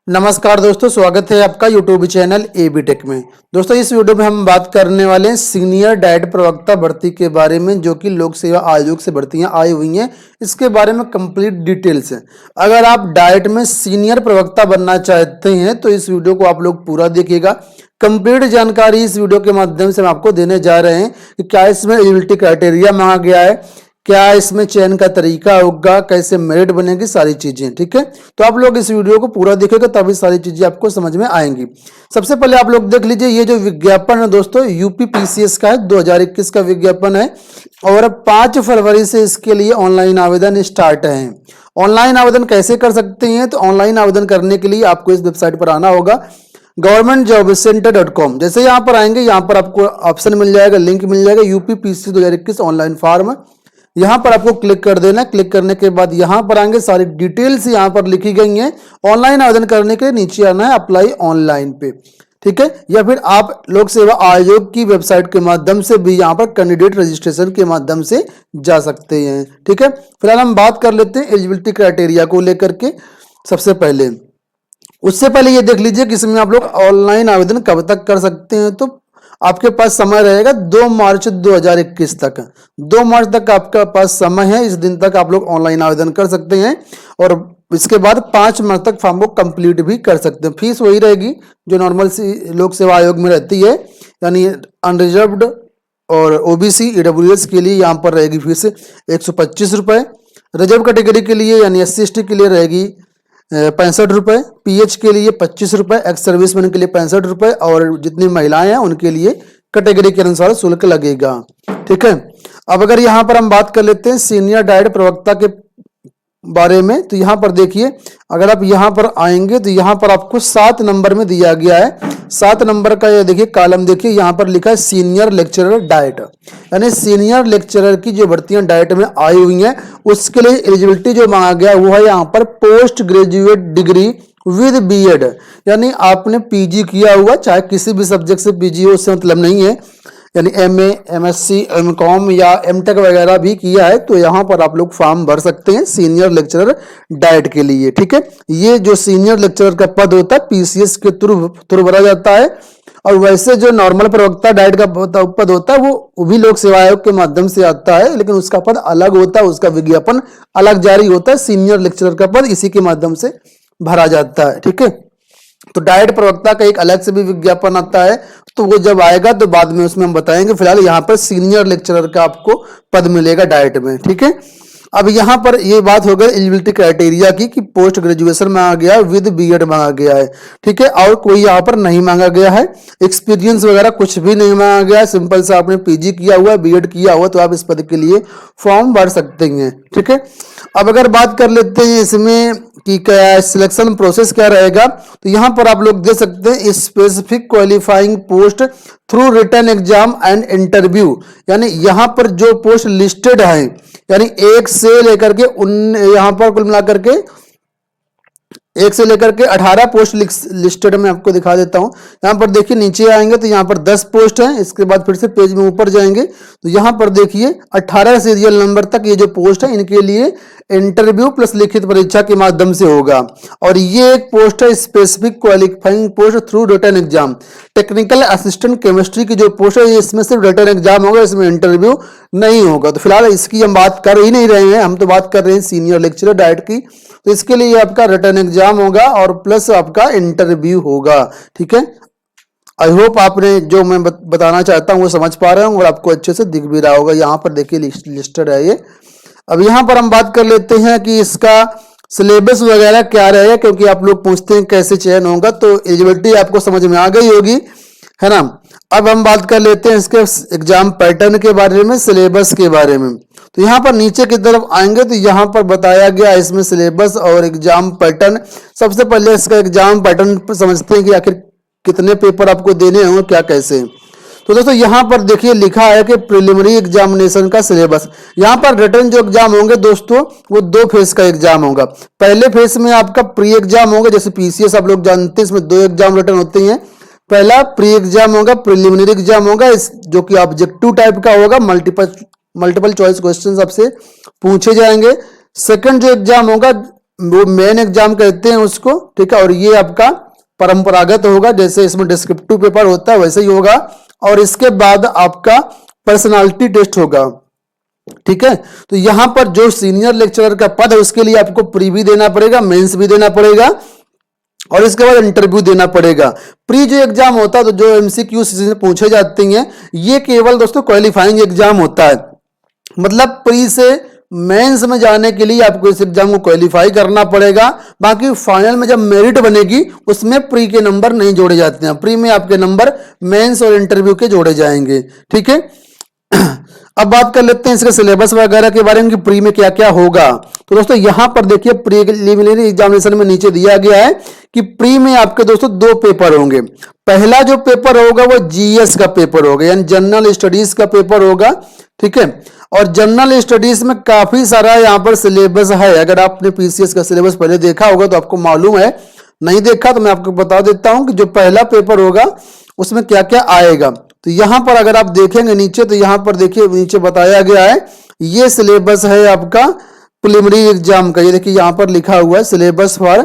नमस्कार दोस्तों, स्वागत है आपका यूट्यूब चैनल एबी टेक में। दोस्तों इस वीडियो में हम बात करने वाले हैं सीनियर डाइट प्रवक्ता भर्ती के बारे में, जो कि लोक सेवा आयोग से भर्तियां आई हुई हैं। इसके बारे में कंप्लीट डिटेल्स है। अगर आप डाइट में सीनियर प्रवक्ता बनना चाहते हैं तो इस वीडियो को आप लोग पूरा देखिएगा। कंप्लीट जानकारी इस वीडियो के माध्यम से हम आपको देने जा रहे हैं कि क्या इसमें एलिजिबिलिटी क्राइटेरिया मांगा गया है, क्या इसमें चयन का तरीका होगा, कैसे मेरिट बनेगी, सारी चीजें। ठीक है, तो आप लोग इस वीडियो को पूरा देखेंगे तभी सारी चीजें आपको समझ में आएंगी। सबसे पहले आप लोग देख लीजिए, ये जो विज्ञापन है दोस्तों यूपी पीसीएस का है, 2021 का विज्ञापन है और 5 फरवरी से इसके लिए ऑनलाइन आवेदन स्टार्ट है। ऑनलाइन आवेदन कैसे कर सकते हैं? तो ऑनलाइन आवेदन करने के लिए आपको इस वेबसाइट पर आना होगा, governmentjobcenter.com। जैसे यहाँ पर आएंगे, यहाँ पर आपको ऑप्शन मिल जाएगा, लिंक मिल जाएगा यूपी पीसीएस 2021 ऑनलाइन फॉर्म। यहाँ पर आपको क्लिक कर देना है। क्लिक करने के बाद यहाँ पर आएंगे, सारी डिटेल्स यहाँ पर लिखी गई हैं। ऑनलाइन आवेदन करने के लिए नीचे आना है अप्लाई ऑनलाइन पे, ठीक है, या फिर आप लोक सेवा आयोग की वेबसाइट के माध्यम से भी यहाँ पर कैंडिडेट रजिस्ट्रेशन के माध्यम से जा सकते हैं। ठीक है, फिलहाल हम बात कर लेते हैं एलिजिबिलिटी क्राइटेरिया को लेकर के। सबसे पहले उससे पहले ये देख लीजिए कि इसमें आप लोग ऑनलाइन आवेदन कब तक कर सकते हैं। तो आपके पास समय रहेगा 2 मार्च 2021 तक। 2 मार्च तक आपका पास समय है, इस दिन तक आप लोग ऑनलाइन आवेदन कर सकते हैं और इसके बाद 5 मार्च तक फॉर्म को कंप्लीट भी कर सकते हैं। फीस वही रहेगी जो नॉर्मल लोक सेवा आयोग में रहती है, यानी अनरिजर्व्ड और ओबीसी ईडब्ल्यूएस के लिए यहाँ पर रहेगी फीस 125 रुपये। रिजर्व कैटेगरी के लिए यानी SC/ST के लिए रहेगी 65 रुपये, PH के लिए 25 रुपये, एक्स सर्विसमैन के लिए 65 रुपये और जितनी महिलाएं हैं उनके लिए कैटेगरी के अनुसार शुल्क लगेगा। ठीक है, अब अगर यहाँ पर हम बात कर लेते हैं सीनियर डाइट प्रवक्ता के बारे में, तो यहाँ पर देखिए, अगर आप यहाँ पर आएंगे तो यहाँ पर आपको 7 नंबर में दिया गया है। 7 नंबर का ये देखिए कॉलम, देखिए यहाँ पर लिखा है सीनियर लेक्चरर डाइट, यानी सीनियर लेक्चरर की जो भर्तियां डाइट में आई हुई हैं उसके लिए एलिजिबिलिटी जो मांगा गया वो है यहाँ पर post graduate degree with BEd, यानी आपने पीजी किया हुआ, चाहे किसी भी सब्जेक्ट से पीजी हो उससे मतलब नहीं है, यानी MA, MSc, MCOM या MTech वगैरह भी किया है तो यहाँ पर आप लोग फॉर्म भर सकते हैं सीनियर लेक्चरर डाइट के लिए। ठीक है, ये जो सीनियर लेक्चरर का पद होता है पीसीएस के थ्रू भरा जाता है और वैसे जो नॉर्मल प्रवक्ता डाइट का पद होता है वो भी लोक सेवा आयोग के माध्यम से आता है, लेकिन उसका पद अलग होता है, उसका विज्ञापन अलग जारी होता है। सीनियर लेक्चरर का पद इसी के माध्यम से भरा जाता है। ठीक है, तो डाइट प्रवक्ता का एक अलग से भी विज्ञापन आता है, तो वो जब आएगा तो बाद में उसमें हम बताएंगे। फिलहाल यहाँ पर सीनियर लेक्चरर का आपको पद मिलेगा डाइट में। ठीक है, अब यहाँ पर ये बात हो गई एलिजिबिलिटी क्राइटेरिया की कि पोस्ट ग्रेजुएशन मांगा गया है, विद बीएड मांगा गया है। ठीक है, और कोई यहाँ पर नहीं मांगा गया है, एक्सपीरियंस वगैरह कुछ भी नहीं मांगा गया है। सिंपल से आपने पीजी किया हुआ है, बीएड किया हुआ, तो आप इस पद के लिए फॉर्म भर सकते हैं। ठीक है, अब अगर बात कर लेते हैं इसमें कि क्या सिलेक्शन प्रोसेस क्या रहेगा, तो यहाँ पर आप लोग देख सकते हैं specific qualifying post through written exam and interview, यानी यहाँ पर जो पोस्ट लिस्टेड है, यानी 1 से लेकर के यहाँ पर कुल मिलाकर के 1 से लेकर के 18 पोस्ट लिस्टेड में आपको दिखा देता हूं। यहाँ पर देखिए नीचे आएंगे तो यहाँ पर 10 पोस्ट हैं, इसके बाद फिर से पेज में ऊपर जाएंगे तो यहाँ पर देखिए 18 सीरियल नंबर तक ये जो पोस्ट है इनके लिए इंटरव्यू प्लस लिखित परीक्षा के माध्यम से होगा। और ये एक पोस्ट है specific qualifying post through written exam, technical assistant chemistry की जो पोस्ट है इसमें सिर्फ रिटन एग्जाम होगा, इसमें इंटरव्यू नहीं होगा। तो फिलहाल इसकी हम बात कर ही नहीं रहे हैं, हम तो बात कर रहे हैं सीनियर लेक्चरर डाइट की। तो इसके लिए आपका रिटन एग्जाम होगा और प्लस आपका इंटरव्यू होगा। ठीक है, आई होप आपने जो मैं बताना चाहता हूं वो समझ पा रहे होंगे और आपको अच्छे से दिख भी रहा होगा। यहाँ पर देखिए लिस्टेड है ये। अब यहाँ पर हम बात कर लेते हैं कि इसका सिलेबस वगैरह क्या रहेगा, क्योंकि आप लोग पूछते हैं कैसे चयन होगा, तो एलिजिबिलिटी आपको समझ में आ गई होगी, है ना। अब हम बात कर लेते हैं इसके एग्जाम पैटर्न के बारे में, सिलेबस के बारे में। तो यहाँ पर नीचे की तरफ आएंगे तो यहाँ पर बताया गया इसमें सिलेबस और एग्जाम पैटर्न। सबसे पहले इसका एग्जाम पैटर्न समझते हैं कि आखिर कितने पेपर आपको देने होंगे, क्या कैसे। तो दोस्तों यहाँ पर देखिए लिखा है कि प्रिलिमिनरी एग्जामिनेशन का सिलेबस। यहाँ पर रिटन जो एग्जाम होंगे दोस्तों वो 2 फेज का एग्जाम होगा। पहले फेज में आपका प्री एग्जाम होगा, जैसे पीसीएस आप लोग जानते हैं इसमें 2 एग्जाम रिटन होते हैं। पहला प्री एग्जाम होगा, प्रिलिमिनरी एग्जाम होगा जो कि ऑब्जेक्टिव टाइप का होगा, मल्टीपल चॉइस क्वेश्चन आपसे पूछे जाएंगे। सेकंड जो एग्जाम होगा वो मेन एग्जाम कहते हैं उसको, ठीक है। और ये आपका परंपरागत होगा, जैसे इसमें डिस्क्रिप्टिव पेपर होता है वैसे ही होगा। और इसके बाद आपका पर्सनालिटी टेस्ट होगा, ठीक है। तो यहां पर जो सीनियर लेक्चरर का पद है उसके लिए आपको प्री भी देना पड़ेगा, मेंस भी देना पड़ेगा और इसके बाद इंटरव्यू देना पड़ेगा। प्री जो एग्जाम होता है, तो जो एमसीक्यू से पूछे जाती हैं, ये केवल दोस्तों क्वालिफाइंग एग्जाम होता है। मतलब प्री से मेंस में जाने के लिए आपको इस एग्जाम को क्वालिफाई करना पड़ेगा। बाकी फाइनल में जब मेरिट बनेगी उसमें प्री के नंबर नहीं जोड़े जाते हैं, प्री में आपके नंबर मेंस और इंटरव्यू के जोड़े जाएंगे, ठीक है। अब बात कर लेते हैं इसके सिलेबस वगैरह के बारे में कि प्री में क्या क्या होगा। तो दोस्तों यहां पर देखिए प्रीलिमिनरी एग्जामिनेशन में नीचे दिया गया है कि प्री में आपके दोस्तों 2 पेपर होंगे। पहला जो पेपर होगा वो जीएस का पेपर होगा, यानी जनरल स्टडीज का पेपर होगा, ठीक है। और जनरल स्टडीज में काफी सारा यहां पर सिलेबस है। अगर आपने पीसीएस का सिलेबस पहले देखा होगा तो आपको मालूम है, नहीं देखा तो मैं आपको बता देता हूं कि जो पहला पेपर होगा उसमें क्या क्या आएगा। तो यहां पर अगर आप देखेंगे नीचे, तो यहां पर देखिए नीचे बताया गया है, ये सिलेबस है आपका प्रीलिमिनरी एग्जाम का। ये देखिए यहां पर लिखा हुआ है syllabus for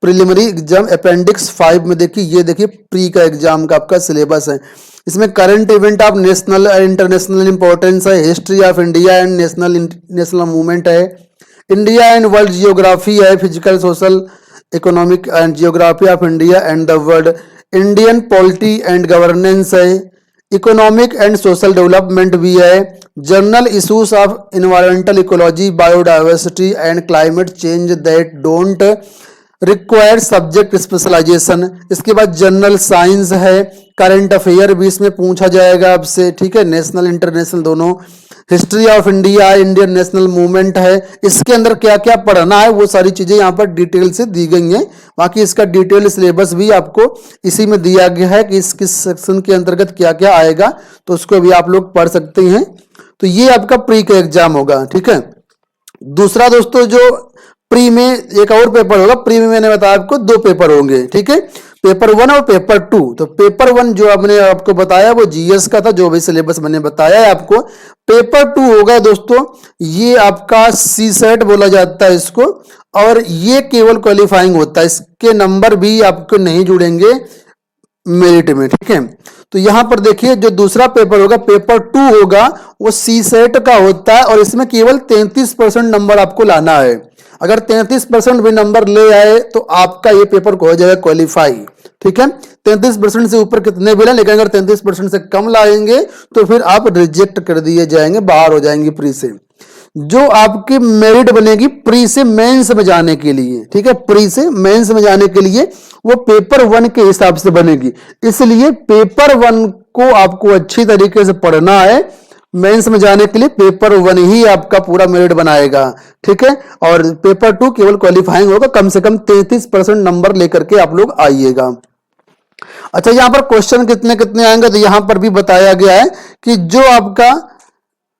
preliminary exam appendix 5 में। देखिए ये देखिए प्री का एग्जाम का आपका सिलेबस है। इसमें current event of national and international importance है, history of India and national movement है, इंडिया एंड वर्ल्ड जियोग्राफी है, physical social economic and geography of India and the world, Indian polity and governance है, economic and social development भी है, general issues of environmental ecology, biodiversity and climate change that don't required subject specialisation. इसके बाद general science है, current affair भी इसमें पूछा जाएगा आपसे, ठीक है, नेशनल इंटरनेशनल दोनों, history of India, Indian national movement है। इसके अंदर क्या क्या पढ़ना है वो सारी चीजें यहाँ पर डिटेल से दी गई हैं। बाकी इसका डिटेल सिलेबस भी आपको इसी में दिया गया है कि इस किस सेक्शन के अंतर्गत क्या क्या आएगा, तो उसको भी आप लोग पढ़ सकते हैं। तो ये आपका प्री का एग्जाम होगा, ठीक है। दूसरा दोस्तों जो प्री में एक और पेपर होगा, प्री में मैंने बताया आपको 2 पेपर होंगे, ठीक है, पेपर 1 और पेपर 2। तो पेपर 1 जो आपने आपको बताया वो जीएस का था, जो भी सिलेबस मैंने बताया है आपको। पेपर 2 होगा दोस्तों, ये आपका सी सेट बोला जाता है इसको, और ये केवल क्वालिफाइंग होता है, इसके नंबर भी आपको नहीं जुड़ेंगे मेरिट में, ठीक है। तो यहां पर देखिए जो दूसरा पेपर होगा पेपर 2 होगा, वो सी सेट का होता है और इसमें केवल 33% नंबर आपको लाना है। अगर 33% भी नंबर ले आए तो आपका ये पेपर हो जाएगा क्वालिफाई, ठीक है। 33% से ऊपर कितने भी लें, लेकिन अगर 33% से कम लाएंगे तो फिर आप रिजेक्ट कर दिए जाएंगे, बाहर हो जाएंगे प्री से। जो आपकी मेरिट बनेगी प्री से मेंस में जाने के लिए, ठीक है, प्री से मेंस में जाने के लिए वो पेपर 1 के हिसाब से बनेगी। इसलिए पेपर 1 को आपको अच्छी तरीके से पढ़ना है। मेंस में जाने के लिए पेपर 1 ही आपका पूरा मेरिट बनाएगा, ठीक है। और पेपर 2 केवल क्वालिफाइंग होगा, कम से कम 33% नंबर लेकर के आप लोग आइएगा। अच्छा, यहां पर क्वेश्चन कितने कितने आएंगे, तो यहां पर भी बताया गया है कि जो आपका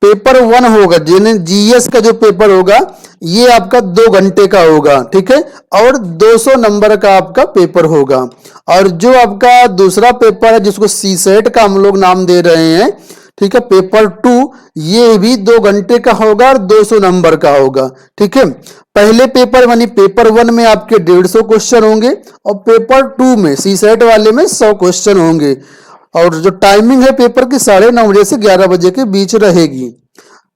पेपर 1 होगा, जिन्हें जीएस का जो पेपर होगा ये आपका 2 घंटे का होगा, ठीक है, और 200 नंबर का आपका पेपर होगा। और जो आपका दूसरा पेपर है जिसको सी सेट का हम लोग नाम दे रहे हैं, ठीक है, पेपर 2, ये भी 2 घंटे का होगा और 200 नंबर का होगा, ठीक है। पहले पेपर यानी पेपर 1 में आपके 150 क्वेश्चन होंगे और पेपर 2 में सी सेट वाले में 100 क्वेश्चन होंगे। और जो टाइमिंग है पेपर की 9:30 बजे से 11 बजे के बीच रहेगी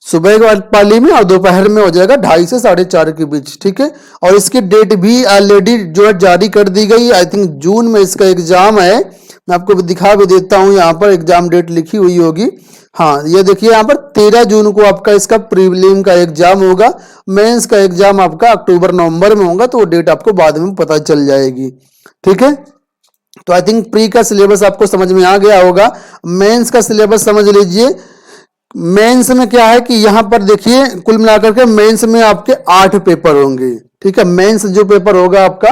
सुबह पाली में, और दोपहर में हो जाएगा 2:30 से 4:30 के बीच, ठीक है। और इसकी डेट भी ऑलरेडी जो है जारी कर दी गई, आई थिंक जून में इसका एग्जाम है। मैं आपको दिखा भी देता हूं, यहाँ पर एग्जाम डेट लिखी हुई होगी। हाँ, ये देखिए यहाँ पर 13 जून को आपका इसका प्रीलिम का एग्जाम होगा। मेंस का एग्जाम आपका अक्टूबर-नवंबर में होगा, तो वो डेट आपको बाद में पता चल जाएगी, ठीक है। तो आई थिंक प्री का सिलेबस आपको समझ में आ गया होगा। मेंस का सिलेबस समझ लीजिए। मेंस में क्या है कि यहां पर देखिए कुल मिलाकर के मेंस में आपके 8 पेपर होंगे, ठीक है। मेंस जो पेपर होगा आपका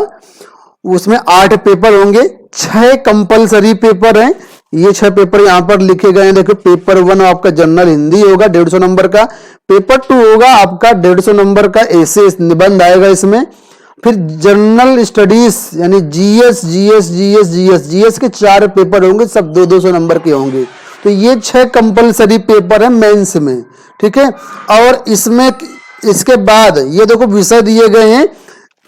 उसमें 8 पेपर होंगे, 6 कंपलसरी पेपर हैं। ये 6 पेपर यहां पर लिखे गए हैं। देखो, पेपर 1 आपका जनरल हिंदी होगा 150 नंबर का, पेपर 2 होगा आपका 150 नंबर का ऐसे निबंध आएगा इसमें। फिर जनरल स्टडीज यानी जीएस के 4 पेपर होंगे, सब 200 नंबर के होंगे। तो ये 6 कंपलसरी पेपर है मेंस में, ठीक है। और इसमें इसके बाद ये देखो विषय दिए गए हैं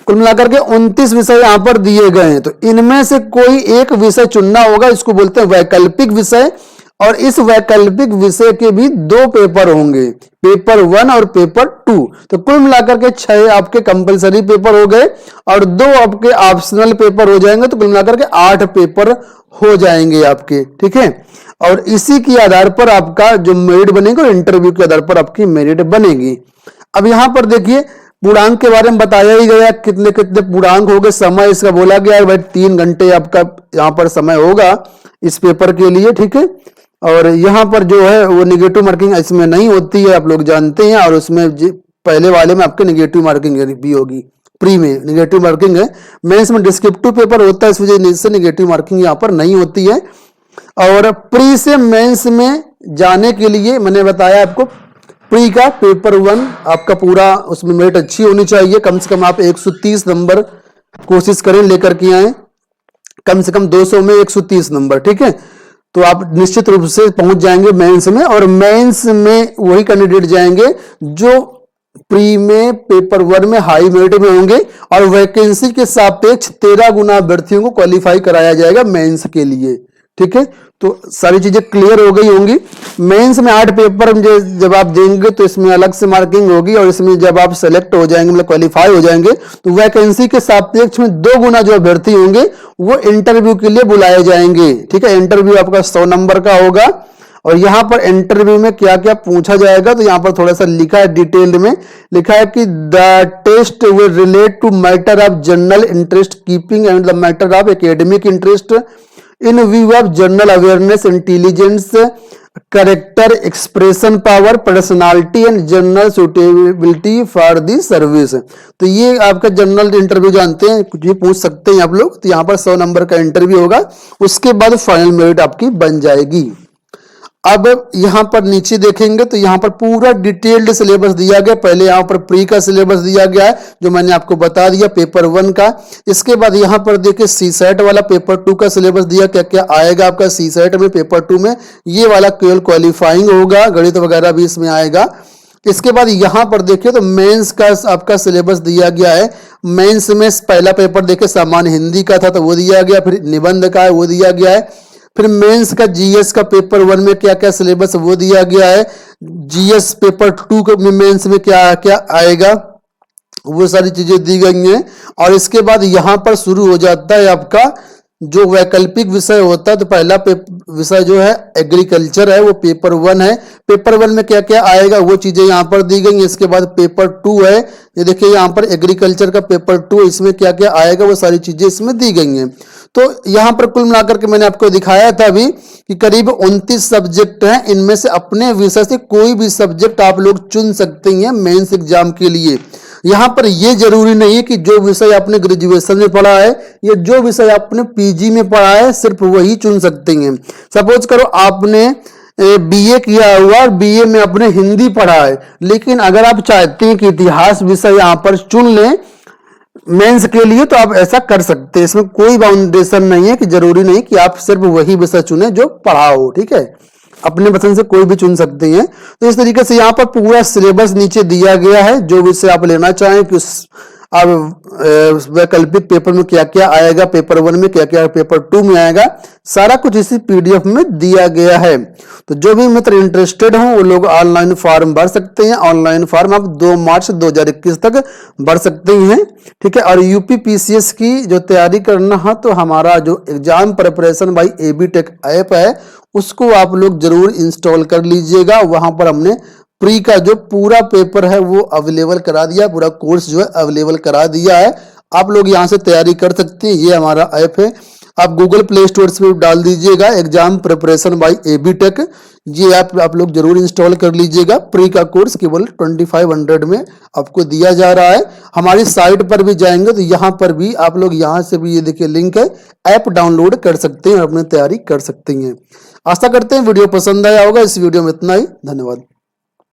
कुल मिलाकर के 29 विषय यहाँ पर दिए गए हैं। तो इनमें से कोई एक विषय चुनना होगा, इसको बोलते हैं वैकल्पिक विषय। और इस वैकल्पिक विषय के भी 2 पेपर होंगे, पेपर 1 और पेपर 2। तो कुल मिलाकर के 6 आपके कंपलसरी पेपर हो गए और 2 आपके ऑप्शनल पेपर हो जाएंगे। तो कुल मिलाकर के 8 पेपर हो जाएंगे आपके, ठीक है। और इसी के आधार पर आपका जो मेरिट बनेगा, इंटरव्यू के आधार पर आपकी मेरिट बनेगी। अब यहां पर देखिए पूर्णांक के बारे में बताया ही गया, कितने कितने पूर्णांक हो गए। समय इसका बोला गया है भाई 3 घंटे आपका यहाँ पर समय होगा इस पेपर के लिए, ठीक है। और यहाँ पर जो है वो निगेटिव मार्किंग इसमें नहीं होती है, आप लोग जानते हैं। और उसमें पहले वाले में आपके निगेटिव मार्किंग भी होगी, प्री में निगेटिव मार्किंग है। मेंस में डिस्क्रिप्टिव पेपर होता है, इस वजह से निगेटिव मार्किंग यहाँ पर नहीं होती है। और प्री से मेंस में जाने के लिए मैंने बताया आपको, प्री का पेपर 1 आपका पूरा उसमें मेरिट अच्छी होनी चाहिए। कम से कम आप 130 नंबर कोशिश करें लेकर के आए, कम से कम 200 में 130 नंबर, ठीक है। तो आप निश्चित रूप से पहुंच जाएंगे मेंस में। और मेंस में वही कैंडिडेट जाएंगे जो प्री में पेपर 1 में हाई मेरिट में होंगे। और वैकेंसी के सापेक्ष 13 गुना अभ्यर्थियों को क्वालिफाई कराया जाएगा मेंस के लिए, ठीक है। तो सारी चीजें क्लियर हो गई होंगी। मेंस में 8 पेपर जब आप देंगे तो इसमें अलग से मार्किंग होगी। और इसमें जब आप सेलेक्ट हो जाएंगे, मतलब क्वालिफाई हो जाएंगे, तो वैकेंसी के सापेक्ष में 2 गुना जो अभ्यर्थी होंगे वो इंटरव्यू के लिए बुलाए जाएंगे, ठीक है। इंटरव्यू आपका 100 नंबर का होगा। और यहां पर इंटरव्यू में क्या क्या पूछा जाएगा, तो यहां पर थोड़ा सा लिखा है, डिटेल में लिखा है कि the test will relate to matter of general interest keeping and the matter of academic interest in view of general awareness, intelligence, character, expression power, personality and general suitability for the service. तो ये आपका general interview जानते हैं, कुछ भी पूछ सकते हैं आप लोग। तो यहाँ पर 100 नंबर का इंटरव्यू होगा, उसके बाद फाइनल मेरिट आपकी बन जाएगी। अब यहां पर नीचे देखेंगे तो यहां पर पूरा डिटेल्ड सिलेबस दिया गया। पहले यहां पर प्री का सिलेबस दिया गया है जो मैंने आपको बता दिया, पेपर 1 का। इसके बाद यहां पर देखिए सीसेट वाला पेपर 2 का सिलेबस दिया, क्या क्या आएगा आपका सीसेट में, पेपर 2 में। ये वाला केवल क्वालिफाइंग होगा, गणित वगैरह भी इसमें आएगा। इसके बाद यहां पर देखिए तो मेंस का आपका सिलेबस दिया गया है। मेंस में पहला पेपर देखिए सामान्य हिंदी का था तो वो दिया गया, फिर निबंध का है वो दिया गया है। फिर मेंस का जीएस का पेपर 1 में क्या क्या सिलेबस वो दिया गया है। जीएस पेपर 2 में मेंस में क्या क्या आएगा वो सारी चीजें दी गई हैं। और इसके बाद यहां पर शुरू हो जाता है आपका जो वैकल्पिक विषय होता है। तो पहला विषय जो है एग्रीकल्चर है, वो पेपर 1 है। पेपर 1 में क्या क्या आएगा वो चीजें यहाँ पर दी गई हैं। इसके बाद पेपर 2 है, ये देखिए यहाँ पर एग्रीकल्चर का पेपर 2, इसमें क्या क्या आएगा वो सारी चीजें इसमें दी गई हैं। तो यहाँ पर कुल मिलाकर के मैंने आपको दिखाया था अभी कि करीब 29 सब्जेक्ट हैं। इनमें से अपने विषय से कोई भी सब्जेक्ट आप लोग चुन सकते हैं मेंस एग्जाम के लिए। यहाँ पर यह जरूरी नहीं है कि जो विषय आपने ग्रेजुएशन में पढ़ा है या जो विषय आपने पीजी में पढ़ा है सिर्फ वही चुन सकते हैं। सपोज करो आपने बीए किया हुआ और बीए में आपने हिंदी पढ़ा है, लेकिन अगर आप चाहते हैं कि इतिहास विषय यहाँ पर चुन लें मेंस के लिए तो आप ऐसा कर सकते हैं। इसमें कोई बाउंडेशन नहीं है कि जरूरी नहीं कि आप सिर्फ वही विषय चुने जो पढ़ा हो, ठीक है। अपने पसंद से कोई भी चुन सकते हैं। तो इस तरीके से यहाँ पर पूरा सिलेबस नीचे दिया गया है। जो विषय आप लेना चाहें कि अब वैकल्पिक पेपर में क्या क्या आएगा, पेपर 1 में क्या क्या, पेपर 2 में आएगा, सारा कुछ इसी पीडीएफ में दिया गया है। तो जो भी मित्र इंटरेस्टेड हो वो लोग ऑनलाइन फॉर्म भर सकते हैं। ऑनलाइन फॉर्म आप 2 मार्च 2021 तक भर सकते हैं, ठीक है। और यूपी पीसीएस की जो तैयारी करना है तो हमारा जो exam preparation by AB Tech app है उसको आप लोग जरूर इंस्टॉल कर लीजिएगा। वहां पर हमने प्री का जो पूरा पेपर है वो अवेलेबल करा दिया, पूरा कोर्स जो है अवेलेबल करा दिया है। आप लोग यहां से तैयारी कर सकते हैं। ये हमारा ऐप है, आप गूगल प्ले स्टोर से डाल दीजिएगा exam preparation by AB Tech. ये ऐप आप लोग जरूर इंस्टॉल कर लीजिएगा। प्री का कोर्स केवल 2500 में आपको दिया जा रहा है। हमारी साइट पर भी जाएंगे तो यहाँ पर भी आप लोग यहाँ से भी ये देखिए लिंक है, ऐप डाउनलोड कर सकते हैं और अपनी तैयारी कर सकते हैं। आशा करते हैं वीडियो पसंद आया होगा। इस वीडियो में इतना ही, धन्यवाद।